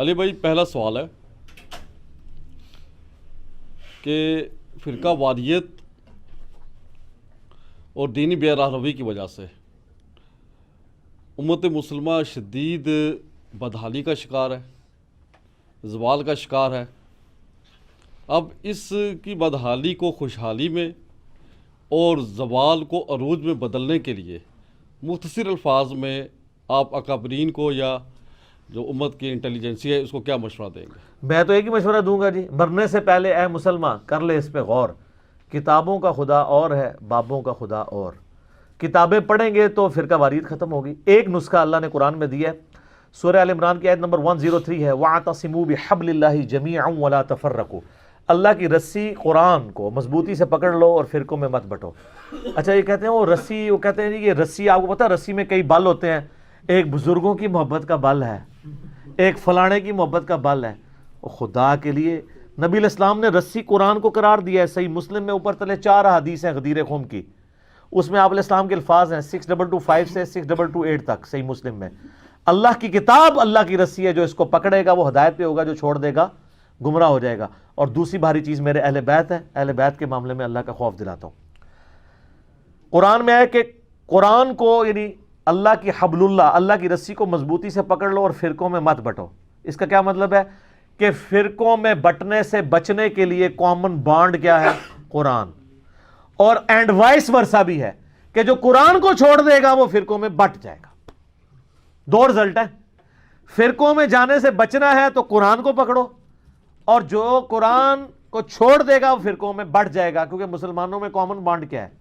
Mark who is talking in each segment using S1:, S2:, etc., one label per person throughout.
S1: علی بھائی پہلا سوال ہے کہ فرقہ واریت اور دینی بے راہروی کی وجہ سے امت مسلمہ شدید بدحالی کا شکار ہے، زوال کا شکار ہے۔ اب اس کی بدحالی کو خوشحالی میں اور زوال کو عروج میں بدلنے کے لیے مختصر الفاظ میں آپ اکابرین کو یا جو امت کی انٹیلیجنسی ہے اس کو کیا مشورہ دیں گے؟
S2: میں تو ایک ہی مشورہ دوں گا جی، مرنے سے پہلے اے مسلمان کر لے اس پہ غور، کتابوں کا خدا اور ہے، بابوں کا خدا اور۔ کتابیں پڑھیں گے تو فرقہ واریت ختم ہوگی۔ ایک نسخہ اللہ نے قرآن میں دیا ہے، سورہ آل عمران کی آیت نمبر 103 ہے، وَاعْتَصِمُوا بِحَبْلِ اللَّهِ جَمِيعًا وَلَا تَفَرَّقُوا۔ اللہ کی رسی قرآن کو مضبوطی سے پکڑ لو اور فرقوں میں مت بٹو۔ اچھا یہ کہتے ہیں وہ رسی، وہ کہتے ہیں جی یہ رسی، آپ کو پتہ ہے رسی میں کئی بل ہوتے ہیں، ایک بزرگوں کی محبت کا بل ہے، ایک فلانے کی محبت کا بل ہے۔ خدا کے لیے نبی علیہ السلام نے رسی قرآن کو قرار دیا ہے۔ صحیح مسلم میں اوپر تلے 4 حدیث ہیں غدیر خم کی، اس میں آپ علیہ السلام کے الفاظ ہیں 6225 سے 6228 تک صحیح مسلم میں۔ اللہ کی کتاب اللہ کی رسی ہے، جو اس کو پکڑے گا وہ ہدایت پہ ہوگا، جو چھوڑ دے گا گمراہ ہو جائے گا۔ اور دوسری بھاری چیز میرے اہل بیت ہے، اہل بیت کے معاملے میں اللہ کا خوف دلاتا ہوں۔ قرآن میں ہے کہ قرآن کو یعنی اللہ کی حبل اللہ کی رسی کو مضبوطی سے پکڑ لو اور فرقوں میں مت بٹو۔ اس کا کیا مطلب ہے کہ فرقوں میں بٹنے سے بچنے کے لیے کامن بانڈ کیا ہے؟ قرآن۔ اور اینڈ وائس ورسا بھی ہے کہ جو قرآن کو چھوڑ دے گا وہ فرقوں میں بٹ جائے گا۔ دو رزلٹ ہے، فرقوں میں جانے سے بچنا ہے تو قرآن کو پکڑو، اور جو قرآن کو چھوڑ دے گا وہ فرقوں میں بٹ جائے گا، کیونکہ مسلمانوں میں کامن بانڈ کیا ہے؟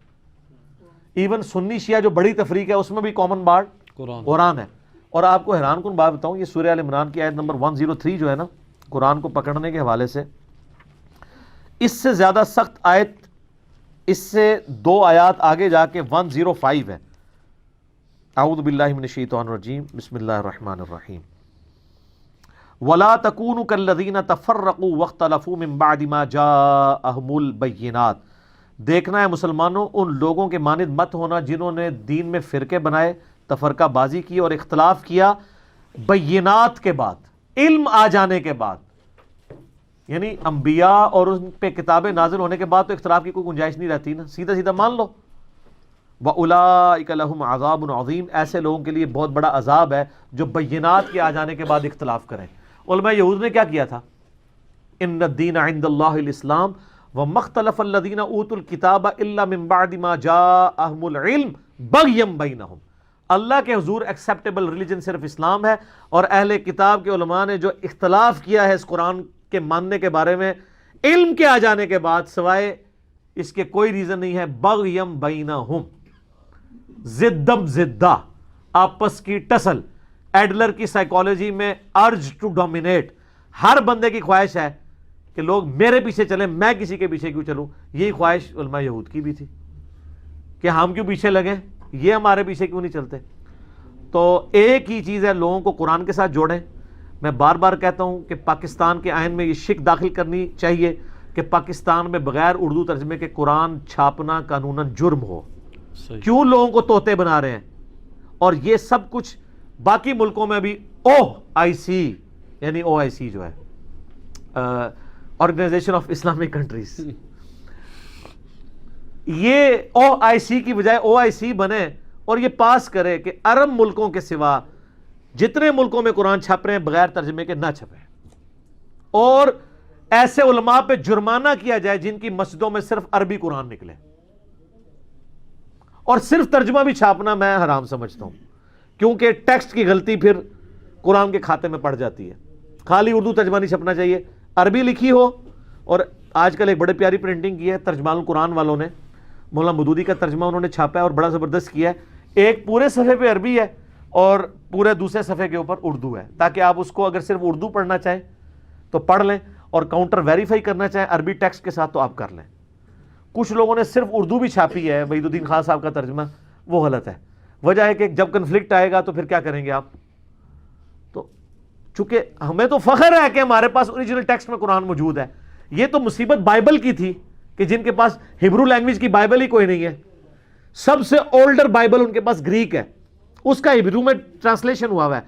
S2: ایون سنی شیعہ جو بڑی تفریق ہے اس میں بھی کامن بانڈ قرآن ہے۔ اور آپ کو حیران کن بات بتاؤں، یہ سورہ آل عمران کی آیت نمبر 103 جو ہے نا، قرآن کو پکڑنے کے حوالے سے اس سے زیادہ سخت آیت اس سے 2 آیات آگے جا کے 105 ہے۔ اعوذ باللہ من الشیطان الرجیم، بسم اللہ الرحمن الرحیم۔ وَلَا تَكُونُوا كَالَّذِينَ تَفَرَّقُوا وَاخْتَلَفُوا مِن بَعْدِ مَا جَاءَهُمُ الْبَيِّنَاتُ۔ دیکھنا ہے مسلمانوں ان لوگوں کے مانند مت ہونا جنہوں نے دین میں فرقے بنائے، تفرقہ بازی کی اور اختلاف کیا بینات کے بعد، علم آ جانے کے بعد، یعنی انبیاء اور ان پہ کتابیں نازل ہونے کے بعد تو اختلاف کی کوئی گنجائش نہیں رہتی نا، سیدھا سیدھا مان لو۔ وَأُولَٰئِكَ لَهُمْ عَذَابٌ عَظِيمٌ، ایسے لوگوں کے لیے بہت بڑا عذاب ہے جو بینات کے آ جانے کے بعد اختلاف کریں۔ علماء یہود نے کیا کیا تھا؟ ان الدین عند اللہ الاسلام وما اختلف الذین اوتوا الکتاب الا من بعد ما جاءهم العلم بغیا بینہم۔ اللہ کے حضور ایکسیپٹیبل ریلیجن صرف اسلام ہے، اور اہل کتاب کے علماء نے جو اختلاف کیا ہے اس قرآن کے ماننے کے بارے میں علم کے آ جانے کے بعد، سوائے اس کے کوئی ریزن نہیں ہے، بغیم بینہم، زدم زدہ، آپس کی ٹسل۔ ایڈلر کی سائیکالوجی میں ارج ٹو ڈومینیٹ، ہر بندے کی خواہش ہے کہ لوگ میرے پیچھے چلیں، میں کسی کے پیچھے کیوں چلوں۔ یہی خواہش علماء یہود کی بھی تھی کہ ہم کیوں پیچھے لگیں، یہ ہمارے پیچھے کیوں نہیں چلتے۔ تو ایک ہی چیز ہے، لوگوں کو قرآن کے ساتھ جوڑیں۔ میں بار بار کہتا ہوں کہ پاکستان کے آئین میں یہ شک داخل کرنی چاہیے کہ پاکستان میں بغیر اردو ترجمے کے قرآن چھاپنا قانوناً جرم ہو۔ کیوں لوگوں کو طوطے بنا رہے ہیں؟ اور یہ سب کچھ باقی ملکوں میں بھی OIC یعنی OIC جو ہے آرگنائزیشن آف اسلامک کنٹریز، یہ OIC کی بجائے OIC بنے اور یہ پاس کرے کہ عرب ملکوں کے سوا جتنے ملکوں میں قرآن چھپ رہے ہیں بغیر ترجمے کے نہ چھپیں، اور ایسے علماء پہ جرمانہ کیا جائے جن کی مسجدوں میں صرف عربی قرآن نکلے، اور صرف ترجمہ بھی چھاپنا میں حرام سمجھتا ہوں، کیونکہ ٹیکسٹ کی غلطی پھر قرآن کے کھاتے میں پڑ جاتی ہے۔ خالی اردو ترجمہ نہیں چھپنا چاہیے، عربی لکھی ہو۔ اور آج کل ایک بڑے پیاری پرنٹنگ کی ہے ترجمان القرآن والوں نے، مولانا مودودی کا ترجمہ انہوں نے چھاپا ہے اور بڑا زبردست کیا ہے۔ ایک پورے صفحے پہ عربی ہے اور پورے دوسرے صفحے کے اوپر اردو ہے، تاکہ آپ اس کو اگر صرف اردو پڑھنا چاہیں تو پڑھ لیں، اور کاؤنٹر ویریفائی کرنا چاہیں عربی ٹیکسٹ کے ساتھ تو آپ کر لیں۔ کچھ لوگوں نے صرف اردو بھی چھاپی ہے، وحید الدین خان صاحب کا ترجمہ، وہ غلط ہے۔ وجہ ہے کہ جب کنفلکٹ آئے گا تو پھر کیا کریں گے آپ؟ تو چونکہ ہمیں تو فخر ہے کہ ہمارے پاس اوریجنل ٹیکسٹ میں قرآن موجود ہے۔ یہ تو مصیبت بائبل کی تھی کہ جن کے پاس ہبرو لینگویج کی بائبل ہی کوئی نہیں ہے۔ سب سے اولڈر بائبل ان کے پاس گریک ہے، اس کا ہبرو میں ٹرانسلیشن ہوا ہے۔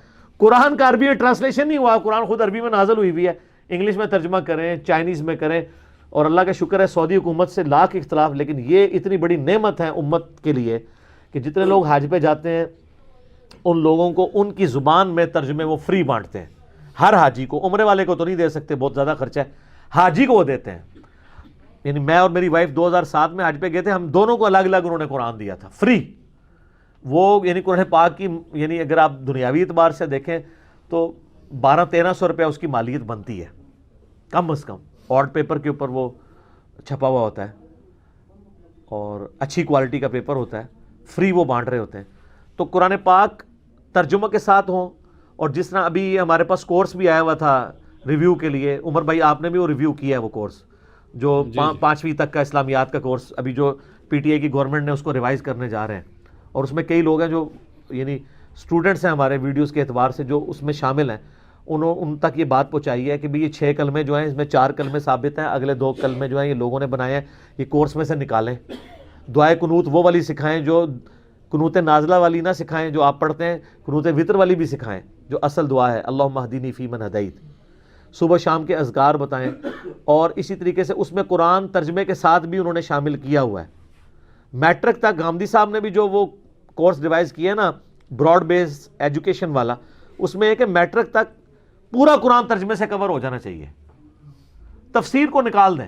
S2: قرآن کا عربی میں ٹرانسلیشن نہیں ہوا, قرآن خود عربی میں نازل ہوئی ہے, انگلش میں ترجمہ کریں, چائنیز میں کریں, اور اللہ کا شکر ہے سعودی حکومت سے لاکھ اختلاف, لیکن یہ اتنی بڑی نعمت ہے امت کے لیے کہ جتنے لوگ حج پہ جاتے ہیں ان لوگوں کو ان کی زبان میں ترجمے وہ فری بانٹتے ہیں. ہر حاجی کو, عمرے والے کو تو نہیں دے سکتے, بہت زیادہ خرچہ ہے, حاجی کو وہ دیتے ہیں. یعنی میں اور میری وائف 2007 میں حج پہ گئے تھے, ہم دونوں کو الگ الگ انہوں نے قرآن دیا تھا فری. وہ یعنی قرآن پاک کی, یعنی اگر آپ دنیاوی اعتبار سے دیکھیں تو 1200-1300 روپے اس کی مالیت بنتی ہے کم از کم. آرٹ پیپر کے اوپر وہ چھپا ہوا ہوتا ہے اور اچھی کوالٹی کا پیپر ہوتا ہے, فری وہ بانٹ رہے ہوتے ہیں. تو قرآن پاک ترجمہ کے ساتھ ہوں, اور جس طرح ابھی ہمارے پاس کورس بھی آیا ہوا تھا ریویو کے لیے, عمر بھائی آپ نے بھی وہ ریویو کیا ہے وہ کورس, جو 5ویں تک کا اسلامیات کا کورس ابھی جو پی ٹی آئی کی گورنمنٹ نے اس کو ریوائز کرنے جا رہے ہیں, اور اس میں کئی لوگ ہیں جو یعنی اسٹوڈنٹس ہیں ہمارے ویڈیوز کے اعتبار سے جو اس میں شامل ہیں, ان تک یہ بات پہنچائی ہے کہ بھی یہ 6 کلمے جو ہیں اس میں 4 کلمے ثابت ہیں, اگلے 2 کلمے جو ہیں یہ لوگوں نے بنائے ہیں, یہ کورس میں سے نکالیں. دعائے قنوت وہ والی سکھائیں جو قنوت نازلہ والی نہ سکھائیں جو آپ پڑھتے ہیں, قنوت وطر والی بھی سکھائیں جو اصل دعا ہے, اللہم اہدنی فیمن ہدیت. صبح شام کے اذکار بتائیں, اور اسی طریقے سے اس میں قرآن ترجمے کے ساتھ بھی انہوں نے شامل کیا ہوا ہے. میٹرک تک گامدی صاحب نے بھی جو وہ کورس ریوائز کیا ہے نا براڈ بیس ایجوکیشن والا, اس میں ہے کہ میٹرک تک پورا قرآن ترجمے سے کور ہو جانا چاہیے. تفسیر کو نکال دیں,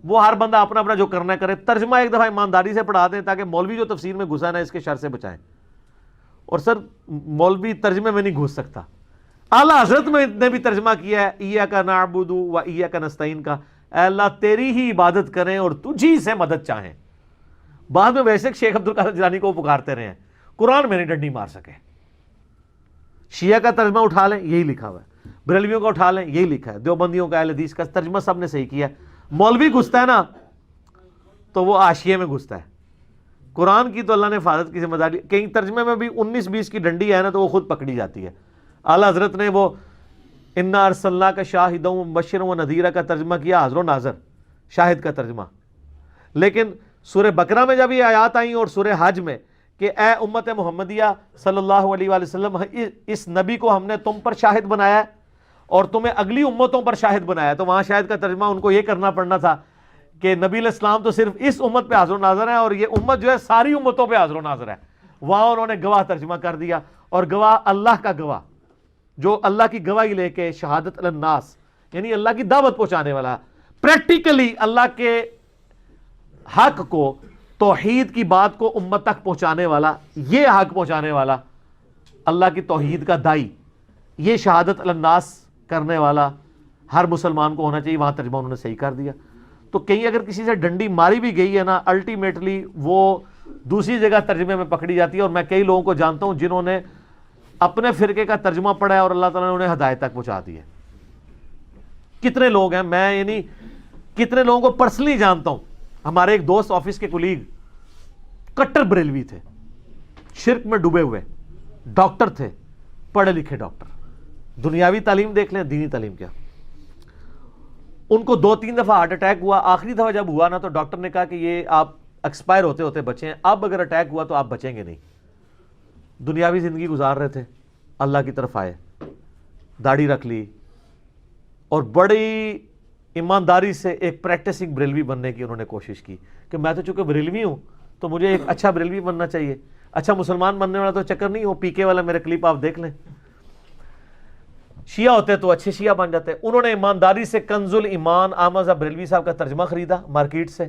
S2: وہ ہر بندہ اپنا اپنا جو کرنا ہے کرے, ترجمہ ایک دفعہ ایمانداری سے پڑھا دیں تاکہ مولوی جو تفسیر میں گھسا نا اس کے شر سے بچائیں. اور سر مولوی ترجمے میں نہیں گھس سکتا. اعلیٰ حضرت میں نے بھی ترجمہ کیا ہے ایاک نعبد و ایاک نستعین کا, اے اللہ تیری ہی عبادت کریں اور تجھی سے مدد چاہیں. بعد میں ویسے شیخ عبد القادر جیلانی کو پکارتے رہے ہیں, قرآن میں نہیں ڈنڈی مار سکے. شیعہ کا ترجمہ اٹھا لیں یہی لکھا ہوا ہے, بریلویوں کا اٹھا لیں یہی لکھا ہے, دیوبندیوں کا, اہل حدیث کا ترجمہ سب نے صحیح کیا ہے. مولوی گھستا ہے نا تو وہ حاشیے میں گھستا ہے. قرآن کی تو اللہ نے حفاظت کی ذمہ داری, کئی ترجمے میں بھی 19-20 کی ڈنڈی ہے نا تو وہ خود پکڑی جاتی ہے. اعلیٰ حضرت نے وہ انا ارسلناک شاہدا ومبشرا ونذیرا کا ترجمہ کیا, حاضر و ناظر شاہد کا ترجمہ. لیکن سورہ بقرہ میں جب یہ آیات آئیں اور سورہ حج میں کہ اے امت محمدیہ صلی اللہ علیہ وآلہ وسلم, اس نبی کو ہم نے تم پر شاہد بنایا ہے اور تمہیں اگلی امتوں پر شاہد بنایا ہے, تو وہاں شاہد کا ترجمہ ان کو یہ کرنا پڑنا تھا کہ نبی علیہ السلام تو صرف اس امت پہ حاضر و ناظر ہے اور یہ امت جو ہے ساری امتوں پہ حاضر و ناظر ہے. وہاں انہوں نے گواہ ترجمہ کر دیا, اور گواہ اللہ کا گواہ جو اللہ کی گواہی لے کے شہادت علی الناس, یعنی اللہ کی دعوت پہنچانے والا, پریکٹیکلی اللہ کے حق کو, توحید کی بات کو امت تک پہنچانے والا, یہ حق پہنچانے والا, اللہ کی توحید کا دائی, یہ شہادت علی الناس کرنے والا ہر مسلمان کو ہونا چاہیے. وہاں ترجمہ انہوں نے صحیح کر دیا. تو کہیں اگر کسی سے ڈنڈی ماری بھی گئی ہے نا, الٹیمیٹلی وہ دوسری جگہ ترجمے میں پکڑی جاتی ہے. اور میں کئی لوگوں کو جانتا ہوں جنہوں نے اپنے فرقے کا ترجمہ پڑھا ہے اور اللہ تعالیٰ نے انہیں ہدایت تک پہنچا دی ہے. کتنے لوگ ہیں, میں یعنی کتنے لوگوں کو پرسنلی جانتا ہوں. ہمارے ایک دوست آفس کے کولیگ کٹر بریلوی تھے, شرک میں ڈوبے ہوئے, ڈاکٹر تھے, پڑھے لکھے ڈاکٹر, دنیاوی تعلیم دیکھ لیں, دینی تعلیم کیا. ان کو 2-3 دفعہ ہارٹ اٹیک ہوا. آخری دفعہ جب ہوا نا تو ڈاکٹر نے کہا کہ یہ آپ ایکسپائر ہوتے ہوتے بچے ہیں, اب اگر اٹیک ہوا تو آپ بچیں گے نہیں. دنیاوی زندگی گزار رہے تھے, اللہ کی طرف آئے, داڑھی رکھ لی, اور بڑی ایمانداری سے ایک پریکٹسنگ بریلوی بننے کی انہوں نے کوشش کی کہ میں تو چونکہ بریلوی ہوں تو مجھے ایک اچھا بریلوی بننا چاہیے. اچھا مسلمان بننے والا تو چکر نہیں ہو, پی کے والا میرا کلپ آپ دیکھ لیں, شیعہ ہوتے تو اچھے شیعہ بن جاتے. انہوں نے ایمانداری سے کنز الایمان احمد بریلوی صاحب کا ترجمہ خریدا مارکیٹ سے,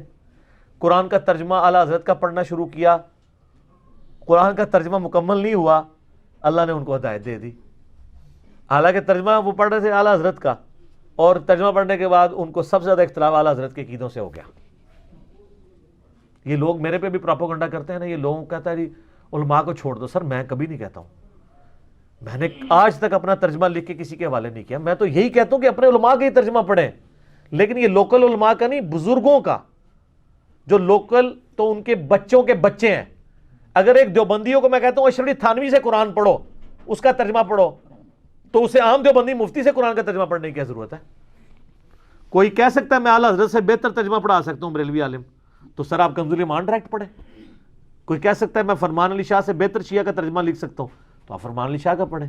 S2: قرآن کا ترجمہ اعلیٰ حضرت کا پڑھنا شروع کیا. قرآن کا ترجمہ مکمل نہیں ہوا, اللہ نے ان کو ہدایت دے دی. حالانکہ ترجمہ وہ پڑھ رہے تھے اعلیٰ حضرت کا, اور ترجمہ پڑھنے کے بعد ان کو سب سے زیادہ اختلاف اعلیٰ حضرت کے عقیدوں سے ہو گیا. یہ لوگ میرے پہ بھی پراپوگنڈا کرتے ہیں نا, یہ لوگوں کہتا ہے جی علماء کو چھوڑ دو. سر میں کبھی نہیں کہتا ہوں, میں نے آج تک اپنا ترجمہ لکھ کے کسی کے حوالے نہیں کیا. میں تو یہی کہتا ہوں کہ اپنے علماء کا ہی ترجمہ پڑھیں, لیکن یہ لوکل علماء کا نہیں, بزرگوں کا. جو لوکل تو ان کے بچوں کے بچے ہیں. اگر ایک دیوبندیوں کو میں کہتا ہوں اشرف علی تھانوی سے قرآن پڑھو, اس کا ترجمہ پڑھو, تو اسے عام دیوبندی مفتی سے قرآن کا ترجمہ پڑھنے کی کیا ضرورت ہے؟ کوئی کہہ سکتا ہے میں اعلیٰ حضرت سے بہتر ترجمہ پڑھا سکتا ہوں بریلوی عالم, تو سر آپ کنز الایمان ڈائریکٹ پڑھیں. کوئی کہہ سکتا ہے میں فرمان علی شاہ سے بہتر شیعہ کا ترجمہ لکھ سکتا ہوں, تو آپ فرمان علی شاہ کا پڑھیں.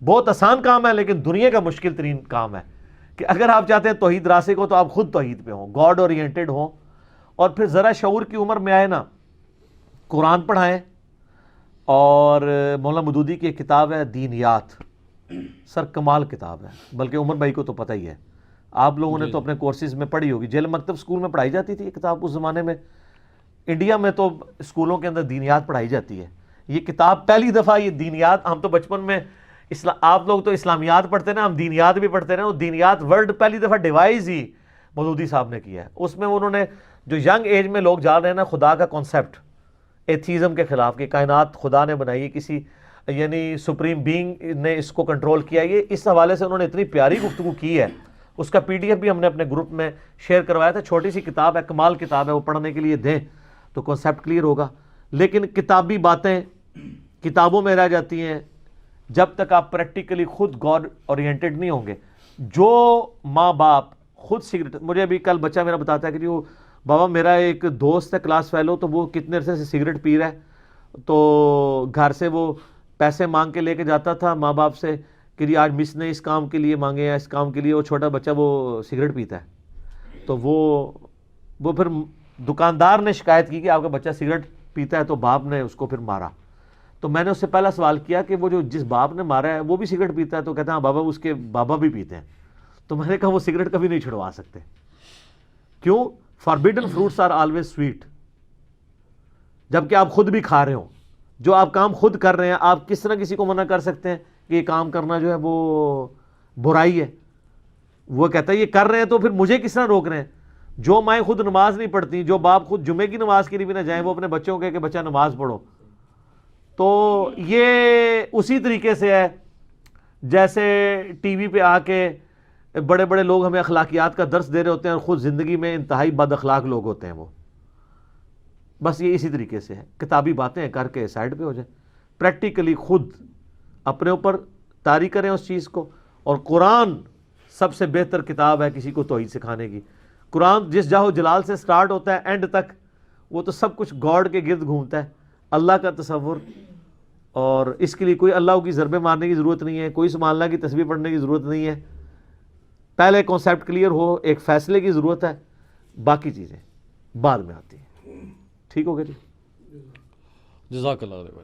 S2: بہت آسان کام ہے لیکن دنیا کا مشکل ترین کام ہے کہ اگر آپ چاہتے ہیں توحید راسخ ہو تو آپ خود توحید پہ ہوں، گاڈ اورینٹڈ ہوں، اور پھر ذرا شعور کی عمر میں آئے نا، قرآن پڑھائیں. اور مولانا مودودی کی ایک کتاب ہے دینیات، سر کمال کتاب ہے، بلکہ عمر بھائی کو تو پتہ ہی ہے، آپ لوگوں نے تو اپنے کورسز میں پڑھی ہوگی. جیل مکتب اسکول میں پڑھائی جاتی تھی یہ کتاب اس زمانے میں. انڈیا میں تو اسکولوں کے اندر دینیات پڑھائی جاتی ہے. یہ کتاب پہلی دفعہ، یہ دینیات، ہم تو بچپن میں آپ لوگ تو اسلامیات پڑھتے نا، ہم دینیات بھی پڑھتے رہے. وہ دینیات ورڈ پہلی دفعہ ڈیوائز ہی مودودی صاحب نے کیا ہے. اس میں انہوں نے جو ینگ ایج میں لوگ جا رہے ہیں نا خدا کا کانسیپٹ، ایتھیزم کے خلاف کہ کائنات خدا نے بنائی ہے، کسی یعنی سپریم بینگ نے اس کو کنٹرول کیا، یہ اس حوالے سے انہوں نے اتنی پیاری گفتگو کی ہے. اس کا پی ڈی ایف بھی ہم نے اپنے گروپ میں شیئر کروایا تھا. چھوٹی سی کتاب ہے، کمال کتاب ہے، وہ پڑھنے کے لیے دیں تو کانسیپٹ کلیئر ہوگا. لیکن کتابی باتیں کتابوں میں رہ جاتی ہیں جب تک آپ پریکٹیکلی خود گاڈ اورینٹڈ نہیں ہوں گے. جو ماں باپ خود سگریٹ، مجھے ابھی کل بچہ میرا بتاتا ہے کہ وہ بابا میرا ایک دوست ہے کلاس فیلو، تو وہ کتنے عرصے سے سگریٹ پی رہا ہے، تو گھر سے وہ پیسے مانگ کے لے کے جاتا تھا ماں باپ سے کہ جی آج مس نے اس کام کے لیے مانگے ہیں، اس کام کے لیے. وہ چھوٹا بچہ وہ سگریٹ پیتا ہے، تو وہ پھر دکاندار نے شکایت کی کہ آپ کا بچہ سگریٹ پیتا ہے، تو باپ نے اس کو پھر مارا. تو میں نے اس سے پہلا سوال کیا کہ وہ جو جس باپ نے مارا ہے وہ بھی سگریٹ پیتا ہے؟ تو کہتا ہے ہاں بابا اس کے بابا بھی پیتے ہیں. تو میں نے کہا وہ سگریٹ کبھی نہیں چھڑوا سکتے. کیوں؟ Forbidden fruits are always sweet. جبکہ آپ خود بھی کھا رہے ہوں، جو آپ کام خود کر رہے ہیں، آپ کس طرح کسی کو منع کر سکتے ہیں کہ یہ کام کرنا جو ہے وہ برائی ہے؟ وہ کہتا ہے یہ کر رہے ہیں تو پھر مجھے کس طرح روک رہے ہیں؟ جو مائیں خود نماز نہیں پڑھتی، جو باپ خود جمعے کی نماز کے لیے بھی نہ جائیں، وہ اپنے بچوں کو کہے کہ بچہ نماز پڑھو. تو یہ اسی طریقے سے ہے جیسے ٹی وی پہ آ کے بڑے بڑے لوگ ہمیں اخلاقیات کا درس دے رہے ہوتے ہیں اور خود زندگی میں انتہائی بد اخلاق لوگ ہوتے ہیں. وہ بس یہ اسی طریقے سے ہے. کتابی باتیں کر کے سائڈ پہ ہو جائیں، پریکٹیکلی خود اپنے اوپر طاری کریں اس چیز کو. اور قرآن سب سے بہتر کتاب ہے کسی کو توحید سکھانے کی. قرآن جس جاہو جلال سے سٹارٹ ہوتا ہے اینڈ تک وہ تو سب کچھ گاڈ کے گرد گھومتا ہے، اللہ کا تصور. اور اس کے لیے کوئی اللہ کی ضربیں مارنے کی ضرورت نہیں ہے، کوئی سبحان اللہ کی تسبیح پڑھنے کی ضرورت نہیں ہے. پہلے کانسیپٹ کلیئر ہو، ایک فیصلے کی ضرورت ہے، باقی چیزیں بعد میں آتی ہیں. ٹھیک ہو گیا جی؟
S1: جزاک اللہ خیر.